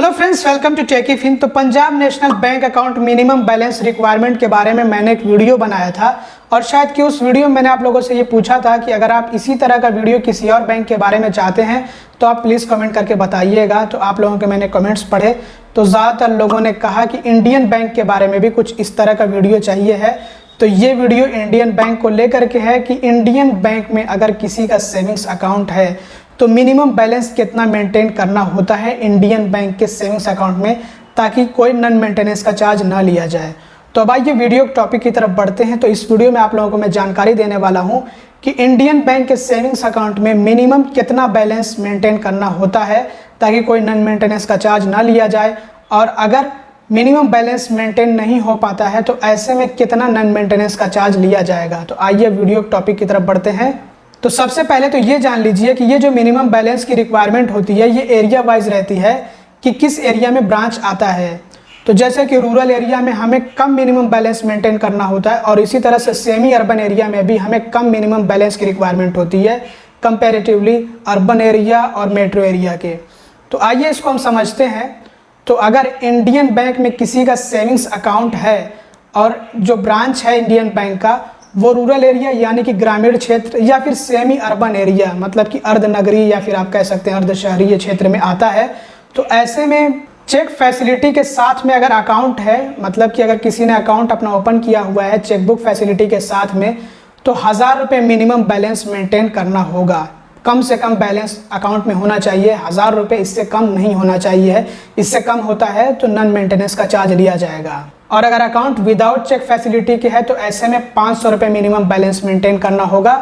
Hello friends, welcome to Techifin. तो Punjab national bank account minimum balance requirement के बारे में मैंने एक वीडियो बनाया था और शायद कि उस वीडियो में मैंने आप लोगों से ये पूछा था कि अगर आप इसी तरह का वीडियो किसी और बैंक के बारे में चाहते हैं तो आप प्लीज़ कमेंट करके बताइएगा। तो आप लोगों के मैंने कमेंट्स पढ़े तो ज़्यादातर लोगों ने कहा कि इंडियन बैंक के बारे में भी कुछ इस तरह का वीडियो चाहिए है। तो ये वीडियो इंडियन बैंक को लेकर के है कि इंडियन बैंक में अगर किसी का सेविंग्स अकाउंट है तो मिनिमम बैलेंस कितना मेंटेन करना होता है इंडियन बैंक के सेविंग्स अकाउंट में, ताकि कोई नन मेंटेनेंस का चार्ज ना लिया जाए। तो अब आइए वीडियो टॉपिक की तरफ बढ़ते हैं। तो इस वीडियो में आप लोगों को मैं जानकारी देने वाला हूं कि इंडियन बैंक के सेविंग्स अकाउंट में मिनिमम कितना बैलेंस मेंटेन करना होता है ताकि कोई नन मेंटेनेंस का चार्ज ना लिया जाए, और अगर मिनिमम बैलेंस मेंटेन नहीं हो पाता है तो ऐसे में कितना नन मेंटेनेंस का चार्ज लिया जाएगा। तो आइए वीडियो टॉपिक की तरफ बढ़ते हैं। तो सबसे पहले तो ये जान लीजिए कि ये जो मिनिमम बैलेंस की रिक्वायरमेंट होती है ये एरिया वाइज रहती है कि किस एरिया में ब्रांच आता है। तो जैसे कि रूरल एरिया में हमें कम मिनिमम बैलेंस मेंटेन करना होता है और इसी तरह से सेमी अर्बन एरिया में भी हमें कम मिनिमम बैलेंस की रिक्वायरमेंट होती है कंपैरेटिवली अर्बन एरिया और मेट्रो एरिया के। तो आइए इसको हम समझते हैं। तो अगर इंडियन बैंक में किसी का सेविंग्स अकाउंट है और जो ब्रांच है इंडियन बैंक का वो रूरल एरिया यानी कि ग्रामीण क्षेत्र या फिर सेमी अर्बन एरिया मतलब कि अर्धनगरी या फिर आप कह सकते हैं अर्ध शहरी क्षेत्र में आता है, तो ऐसे में चेक फैसिलिटी के साथ में अगर अकाउंट है, मतलब कि अगर किसी ने अकाउंट अपना ओपन किया हुआ है चेकबुक फैसिलिटी के साथ में, तो 1000 रुपये मिनिमम बैलेंस मेंटेन करना होगा। कम से कम बैलेंस अकाउंट में होना चाहिए 1000 रुपये, इससे कम नहीं होना चाहिए। इससे कम होता है तो नन मेंटेनेंस का चार्ज लिया जाएगा। और अगर अकाउंट विदाउट चेक फैसिलिटी के है तो ऐसे में 500 रुपये मिनिमम बैलेंस मेंटेन करना होगा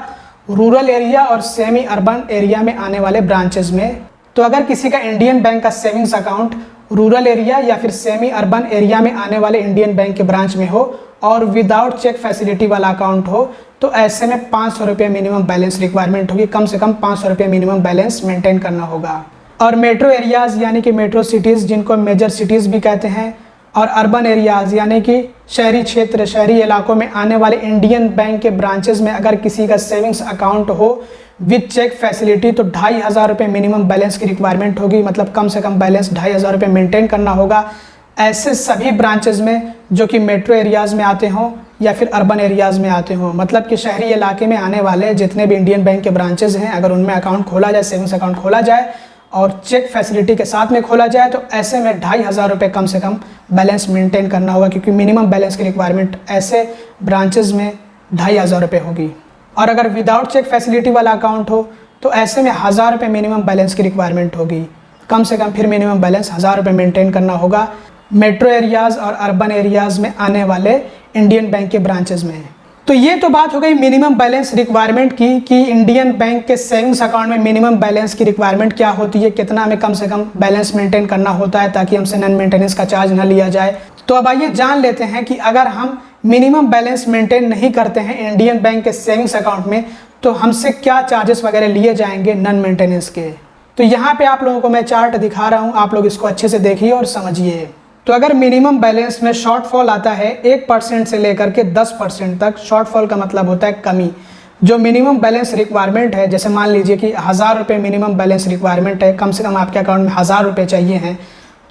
रूरल एरिया और सेमी अर्बन एरिया में आने वाले ब्रांचेस में। तो अगर किसी का इंडियन बैंक का सेविंग्स अकाउंट रूरल एरिया या फिर सेमी अर्बन एरिया में आने वाले इंडियन बैंक के ब्रांच में हो और विदाउट चेक फैसिलिटी वाला अकाउंट हो तो ऐसे में 500 रुपये मिनिमम बैलेंस रिक्वायरमेंट होगी। कम से कम 500 रुपये मिनिमम बैलेंस मेंटेन करना होगा। और मेट्रो एरियाज़ यानी कि मेट्रो सिटीज़ जिनको मेजर सिटीज़ भी कहते हैं, और अर्बन एरियाज़ यानी कि शहरी क्षेत्र शहरी इलाकों में आने वाले इंडियन बैंक के ब्रांचेस में अगर किसी का सेविंग्स अकाउंट हो विद चेक फैसिलिटी तो 2500 रुपये मिनिमम बैलेंस की रिक्वायरमेंट होगी। मतलब कम से कम बैलेंस 2500 रुपये मेंटेन करना होगा ऐसे सभी ब्रांचेस में जो कि मेट्रो एरियाज़ में आते हों या फिर अर्बन एरियाज़ में आते हों। मतलब कि शहरी इलाके में आने वाले जितने भी इंडियन बैंक के ब्रांचेस हैं अगर उनमें अकाउंट खोला जाए, सेविंग्स अकाउंट खोला जाए और चेक फैसिलिटी के साथ में खोला जाए तो ऐसे में 2500 रुपये कम से कम बैलेंस मेंटेन करना होगा, क्योंकि मिनिमम बैलेंस की रिक्वायरमेंट ऐसे ब्रांचेस में 2500 रुपये होगी। और अगर विदाउट चेक फैसिलिटी वाला अकाउंट हो तो ऐसे में 1000 रुपये मिनिमम बैलेंस की रिक्वायरमेंट होगी। कम से कम फिर मिनिमम बैलेंस 1000 रुपये मेंटेन करना होगा मेट्रो एरियाज़ और अर्बन एरियाज़ में आने वाले इंडियन बैंक के ब्रांचेस में। तो ये तो बात हो गई मिनिमम बैलेंस रिक्वायरमेंट की कि इंडियन बैंक के सेविंग्स अकाउंट में मिनिमम बैलेंस की रिक्वायरमेंट क्या होती है, कितना हमें कम से कम बैलेंस मेंटेन करना होता है ताकि हमसे नन मेंटेनेंस का चार्ज ना लिया जाए। तो अब आइए जान लेते हैं कि अगर हम मिनिमम बैलेंस मेंटेन नहीं करते हैं इंडियन बैंक के सेविंग्स अकाउंट में तो हमसे क्या चार्जेस वगैरह लिए जाएंगे नन मेंटेनेंस के। तो यहाँ पे आप लोगों को मैं चार्ट दिखा रहा हूँ, आप लोग इसको अच्छे से देखिए और समझिए। तो अगर मिनिमम बैलेंस में शॉर्टफॉल आता है 1% से लेकर के 10% तक, शॉर्टफॉल का मतलब होता है कमी। जो मिनिमम बैलेंस रिक्वायरमेंट है, जैसे मान लीजिए कि 1000 रुपये मिनिमम बैलेंस रिक्वायरमेंट है, कम से कम आपके अकाउंट में 1000 रुपये चाहिए हैं,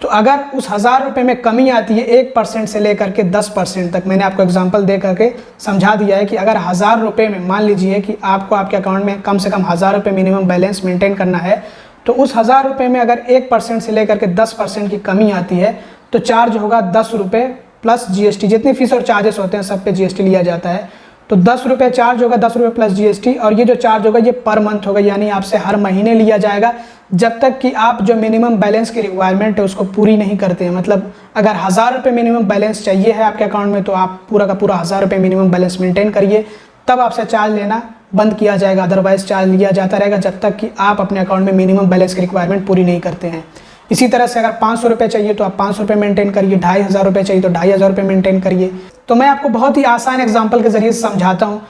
तो अगर उस 1000 रुपये में कमी आती है 1% से लेकर के 10% तक, मैंने आपको एग्जांपल दे करके समझा दिया है कि अगर 1000 रुपये में मान लीजिए कि आपको आपके अकाउंट में कम से कम 1000 रुपये मिनिमम बैलेंस मेंटेन करना है, तो उस 1000 रुपये में अगर 1% से लेकर के 10% की कमी आती है तो चार्ज होगा 10 रुपये प्लस जीएसटी। जितनी फीस और चार्जेस होते हैं सब पे जीएसटी लिया जाता है, तो 10 रुपये चार्ज होगा, 10 रुपये प्लस जीएसटी। और ये जो चार्ज होगा ये पर मंथ होगा, यानी आपसे हर महीने लिया जाएगा जब तक कि आप जो मिनिमम बैलेंस की रिक्वायरमेंट है उसको पूरी नहीं करते हैं। मतलब अगर 1000 रुपये मिनिमम बैलेंस चाहिए है आपके अकाउंट में तो आप पूरा का पूरा 1000 रुपये मिनिमम बैलेंस मेंटेन करिए, तब आपसे चार्ज लेना बंद किया जाएगा। अदरवाइज चार्ज लिया जाता रहेगा जब तक कि आप अपने अकाउंट में मिनिमम बैलेंस की रिक्वायरमेंट पूरी नहीं करते हैं। इसी तरह से अगर 500 रुपये चाहिए तो आप 500 रुपये मेंटेन करिए, 2500 रुपये चाहिए तो 2500 रुपये मेंटेन करिए। तो मैं आपको बहुत ही आसान एग्जांपल के जरिए समझाता हूँ।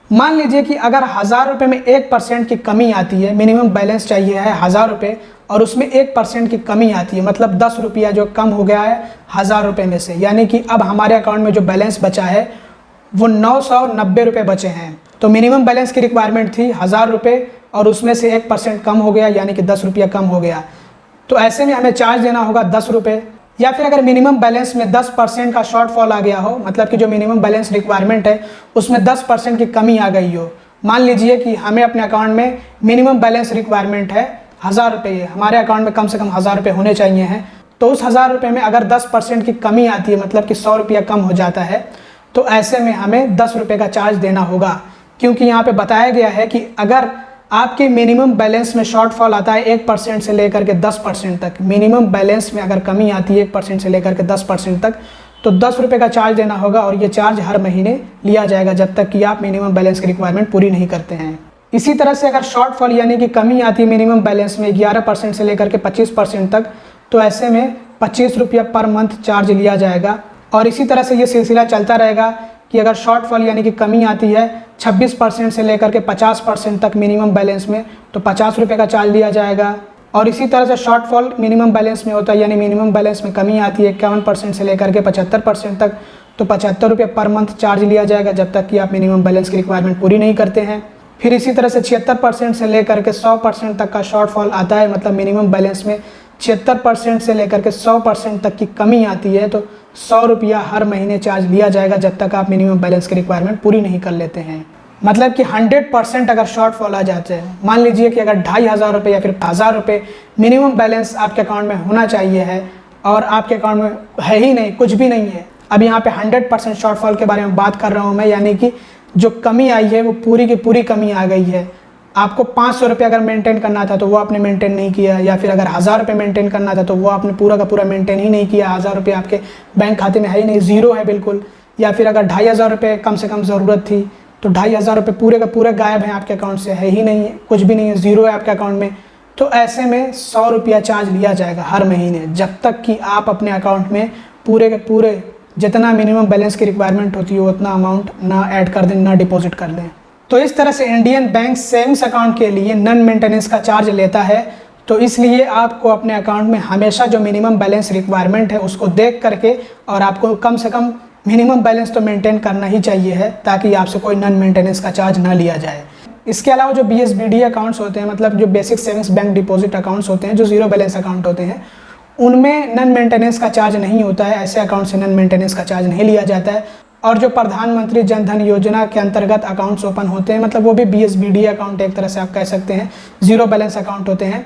मान लीजिए कि अगर 1000 रुपये में 1% की कमी आती है, मिनिमम बैलेंस चाहिए है 1000 रुपये और उसमें 1% की कमी आती है, मतलब 10 रुपया जो कम हो गया है 1000 रुपये में से, यानी कि अब हमारे अकाउंट में जो बैलेंस बचा है वो 990 रुपये बचे हैं। तो मिनिमम बैलेंस की रिक्वायरमेंट थी 1000 रुपये और उसमें से 1% कम हो गया यानी कि 10 रुपया कम हो गया। तो ऐसे में हमें चार्ज देना होगा 10 रुपये। या फिर अगर मिनिमम बैलेंस में 10% का शॉर्टफॉल आ गया हो, मतलब कि जो मिनिमम बैलेंस रिक्वायरमेंट है उसमें 10% की कमी आ गई हो। मान लीजिए कि हमें अपने अकाउंट में मिनिमम बैलेंस रिक्वायरमेंट है 1000 रुपये, हमारे अकाउंट में कम से कम 1000 रुपये होने चाहिए हैं। तो उस 1000 रुपये में अगर 10% की कमी आती है, मतलब कि 100 रुपया कम हो जाता है, तो ऐसे में हमें 10 रुपये का चार्ज देना होगा। क्योंकि यहाँ पे बताया गया है कि अगर आपके मिनिमम बैलेंस में शॉर्टफॉल आता है 1% से लेकर के 10% तक, मिनिमम बैलेंस में अगर कमी आती है 1% से लेकर के 10% तक, तो 10 रुपये का चार्ज देना होगा। और ये चार्ज हर महीने लिया जाएगा जब तक कि आप मिनिमम बैलेंस की रिक्वायरमेंट पूरी नहीं करते हैं। इसी तरह से अगर शॉर्टफॉल यानी कि कमी आती है मिनिमम बैलेंस में 11% से लेकर के 25% तक, तो ऐसे में 25 रुपया पर मंथ चार्ज लिया जाएगा। और इसी तरह से ये सिलसिला चलता रहेगा कि अगर शॉर्टफॉल यानी कि कमी आती है 26% से लेकर के 50% तक मिनिमम बैलेंस में, तो 50 रुपये का चार्ज लिया जाएगा। और इसी तरह से शॉर्टफॉल मिनिमम बैलेंस में होता है, यानी मिनिमम बैलेंस में कमी आती है 51% से लेकर के 75% तक, तो 75 रुपये पर मंथ चार्ज लिया जाएगा जब तक कि आप मिनिमम बैलेंस की रिक्वायरमेंट पूरी नहीं करते हैं। फिर इसी तरह से 76% से लेकर के 100% तक का शॉर्टफॉल आता है, मतलब मिनिमम बैलेंस में 76% से लेकर के 100% तक की कमी आती है, तो 100 रुपया हर महीने चार्ज लिया जाएगा जब तक आप मिनिमम बैलेंस की रिक्वायरमेंट पूरी नहीं कर लेते हैं। मतलब कि 100% अगर शॉर्टफॉल आ जाते हैं, मान लीजिए कि अगर 2500 रुपये या फिर 1000 रुपये मिनिमम बैलेंस आपके अकाउंट में होना चाहिए है और आपके अकाउंट में है ही नहीं, कुछ भी नहीं है। अब यहाँ पे 100% शॉर्टफॉल के बारे में बात कर रहा हूँ मैं, यानी कि जो कमी आई है वो पूरी की पूरी कमी आ गई है। आपको 500 रुपये अगर मेंटेन करना था तो वो आपने मेंटेन नहीं किया, या फिर अगर 1000 रुपये मेंटेन करना था तो वो आपने पूरा का पूरा मेंटेन ही नहीं किया। 1000 रुपये आपके बैंक खाते में है ही नहीं, ज़ीरो है बिल्कुल। या फिर अगर 2500 रुपये कम से कम ज़रूरत थी तो 2500 रुपये पूरे का पूरा गायब है आपके अकाउंट से, है ही नहीं, कुछ भी नहीं है, ज़ीरो है आपके अकाउंट में। तो ऐसे में 100 रुपया चार्ज लिया जाएगा हर महीने, जब तक कि आप अपने अकाउंट में पूरे के पूरे जितना मिनिमम बैलेंस की रिक्वायरमेंट होती है उतना अमाउंट ना ऐड कर दें, ना डिपॉजिट कर दें। तो इस तरह से इंडियन बैंक सेविंग्स अकाउंट के लिए नॉन मेंटेनेंस का चार्ज लेता है। तो इसलिए आपको अपने अकाउंट में हमेशा जो मिनिमम बैलेंस रिक्वायरमेंट है उसको देख करके, और आपको कम से कम मिनिमम बैलेंस तो मेंटेन करना ही चाहिए है, ताकि आपसे कोई नॉन मेंटेनेंस का चार्ज ना लिया जाए। इसके अलावा जो BSBD अकाउंट्स होते हैं, मतलब जो basic savings bank deposit accounts होते हैं, जो ज़ीरो बैलेंस अकाउंट होते हैं, उनमें नॉन मेंटेनेंस का चार्ज नहीं होता है। ऐसे अकाउंट से नॉन मेंटेनेंस का चार्ज नहीं लिया जाता है। और जो प्रधानमंत्री जन धन योजना के अंतर्गत अकाउंट्स ओपन होते हैं, मतलब वो भी BSBD अकाउंट एक तरह से आप कह सकते हैं, ज़ीरो बैलेंस अकाउंट होते हैं,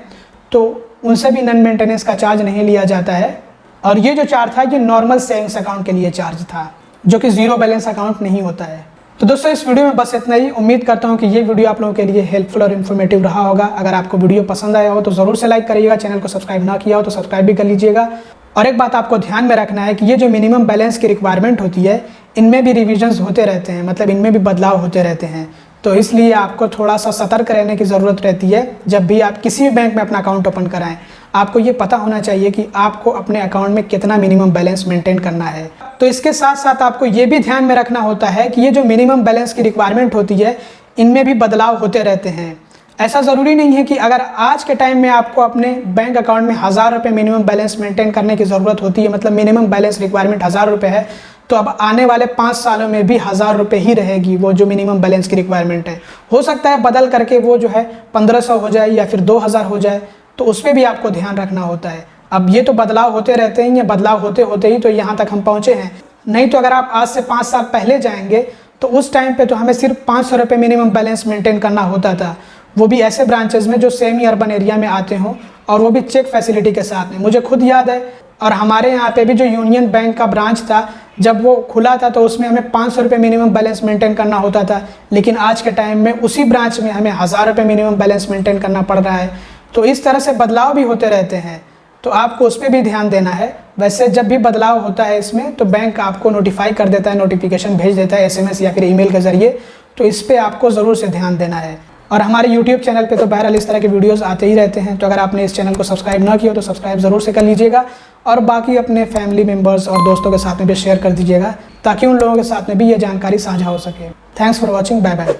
तो उनसे भी नॉन मेंटेनेंस का चार्ज नहीं लिया जाता है। और ये जो चार्ज था ये नॉर्मल सेविंग्स अकाउंट के लिए चार्ज था, जो कि ज़ीरो बैलेंस अकाउंट नहीं होता है। तो दोस्तों इस वीडियो में बस इतना ही। उम्मीद करता हूँ कि ये वीडियो आप लोगों के लिए हेल्पफुल और इन्फॉर्मेटिव रहा होगा। अगर आपको वीडियो पसंद आया हो तो ज़रूर से लाइक करिएगा, चैनल को सब्सक्राइब ना किया हो तो सब्सक्राइब भी कर लीजिएगा। और एक बात आपको ध्यान में रखना है कि ये जो मिनिमम बैलेंस की रिक्वायरमेंट होती है, इनमें भी रिविजन्स होते रहते हैं, मतलब इनमें भी बदलाव होते रहते हैं। तो इसलिए आपको थोड़ा सा सतर्क रहने की ज़रूरत रहती है। जब भी आप किसी भी बैंक में अपना अकाउंट ओपन कराएं, आपको ये पता होना चाहिए कि आपको अपने अकाउंट में कितना मिनिमम बैलेंस मेंटेन करना है। तो इसके साथ साथ आपको ये भी ध्यान में रखना होता है कि ये जो मिनिमम बैलेंस की रिक्वायरमेंट होती है, इनमें भी बदलाव होते रहते हैं। ऐसा ज़रूरी नहीं है कि अगर आज के टाइम में आपको अपने बैंक अकाउंट में 1000 रुपये मिनिमम बैलेंस मेंटेन करने की ज़रूरत होती है, मतलब मिनिमम बैलेंस रिक्वायरमेंट 1000 रुपये है, तो अब आने वाले 5 सालों में भी 1000 रुपये ही रहेगी वो जो मिनिमम बैलेंस की रिक्वायरमेंट है। हो सकता है बदल करके वो जो है 1500 हो जाए या फिर 2000 हो जाए, तो उसमें भी आपको ध्यान रखना होता है। अब ये तो बदलाव होते रहते हैं, ये बदलाव होते होते ही तो यहाँ तक हम पहुँचे हैं। नहीं तो अगर आप आज से 5 साल पहले जाएंगे तो उस टाइम पे तो हमें सिर्फ 500 रुपये मिनिमम बैलेंस मेंटेन करना होता था, वो भी ऐसे ब्रांचेस में जो सेमी अर्बन एरिया में आते हों, और वो भी चेक फैसिलिटी के साथ में। मुझे खुद याद है, और हमारे यहाँ पे भी जो यूनियन बैंक का ब्रांच था, जब वो खुला था तो उसमें हमें 500 रुपये मिनिमम बैलेंस मेंटेन करना होता था। लेकिन आज के टाइम में उसी ब्रांच में हमें 1000 रुपये मिनिमम बैलेंस मेंटेन करना पड़ रहा है। तो इस तरह से बदलाव भी होते रहते हैं, तो आपको उस पर भी ध्यान देना है। वैसे जब भी बदलाव होता है इसमें तो बैंक आपको नोटिफाई कर देता है, नोटिफिकेशन भेज देता है SMS या फिर ईमेल के ज़रिए। तो इस पर आपको ज़रूर से ध्यान देना है। और हमारे YouTube चैनल पे तो बहरहाल इस तरह के वीडियोस आते ही रहते हैं। तो अगर आपने इस चैनल को सब्सक्राइब ना किया तो सब्सक्राइब ज़रूर से कर लीजिएगा, और बाकी अपने फैमिली मेम्बर्स और दोस्तों के साथ में भी शेयर कर दीजिएगा, ताकि उन लोगों के साथ में भी ये जानकारी साझा हो सके। Thanks for watching, bye bye.